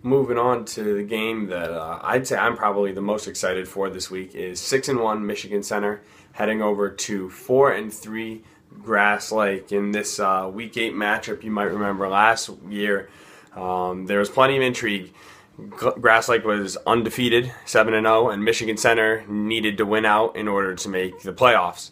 Moving on to the game that I'd say I'm probably the most excited for this week is 6-1 Michigan Center heading over to 4-3 Grass Lake in this Week 8 matchup. You might remember last year there was plenty of intrigue. Grass Lake was undefeated, 7-0, and Michigan Center needed to win out in order to make the playoffs.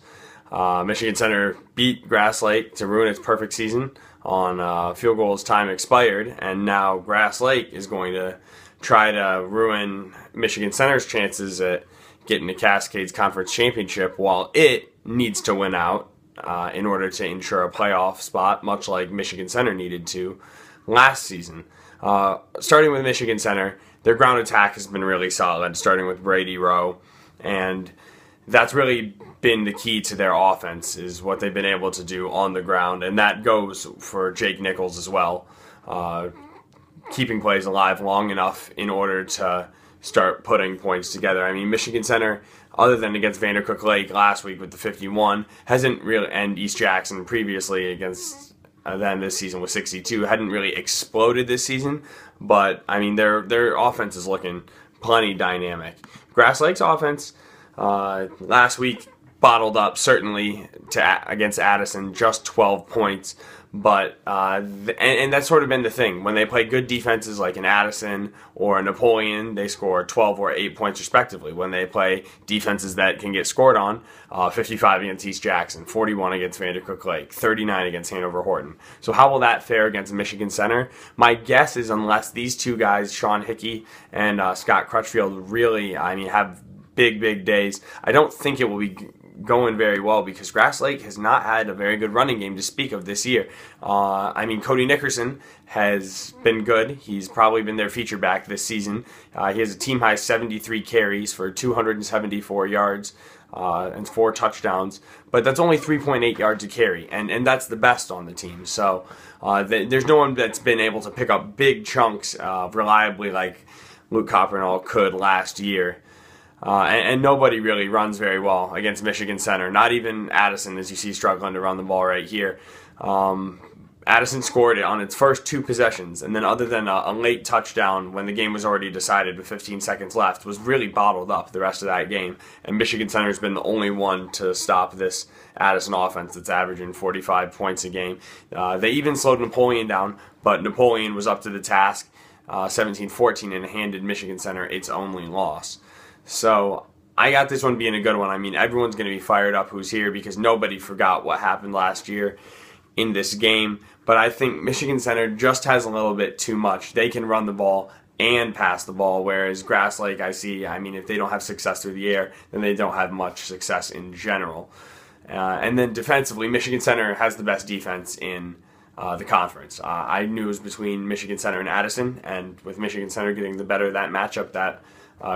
Michigan Center beat Grass Lake to ruin its perfect season on field goals time expired, and now Grass Lake is going to try to ruin Michigan Center's chances at getting the Cascades Conference championship while it needs to win out in order to ensure a playoff spot, much like Michigan Center needed to last season. Starting with Michigan Center, their ground attack has been really solid, starting with Brady Rowe, and that's really been the key to their offense, is what they've been able to do on the ground, and that goes for Jake Nichols as well, keeping plays alive long enough in order to start putting points together. I mean, Michigan Center, other than against Vandercook Lake last week with the 51, hasn't really, and East Jackson previously against them this season with 62, hadn't really exploded this season, but I mean, their offense is looking plenty dynamic. Grass Lake's offense last week bottled up certainly against Addison, just 12 points, but and that's sort of been the thing. When they play good defenses like an Addison or a Napoleon, they score 12 or 8 points respectively. When they play defenses that can get scored on, 55 against East Jackson, 41 against Vandercook Lake, 39 against Hanover Horton. So how will that fare against Michigan Center? My guess is unless these two guys, Sean Hickey and Scott Crutchfield, really, I mean, have big days, I don't think it will be going very well, because Grass Lake has not had a very good running game to speak of this year. I mean, Cody Nickerson has been good. He's probably been their feature back this season. He has a team-high 73 carries for 274 yards and 4 touchdowns, but that's only 3.8 yards a carry, and that's the best on the team. So there's no one that's been able to pick up big chunks reliably like Luke Coppernall could last year. And nobody really runs very well against Michigan Center. Not even Addison, as you see, struggling to run the ball right here. Addison scored it on its first 2 possessions, and then other than a late touchdown when the game was already decided with 15 seconds left, was really bottled up the rest of that game. And Michigan Center has been the only one to stop this Addison offense that's averaging 45 points a game. They even slowed Napoleon down, but Napoleon was up to the task, 17-14, and handed Michigan Center its only loss. So I got this one being a good one. I mean, everyone's going to be fired up who's here, because nobody forgot what happened last year in this game. But I think Michigan Center just has a little bit too much. They can run the ball and pass the ball, whereas Grass Lake, I mean, if they don't have success through the air, then they don't have much success in general. And then defensively, Michigan Center has the best defense in the conference. I knew it was between Michigan Center and Addison, and with Michigan Center getting the better of that matchup, that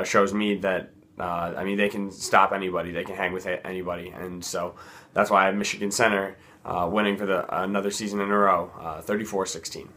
shows me that I mean, they can stop anybody, they can hang with anybody, and so that's why I have Michigan Center winning for another season in a row, 34-16.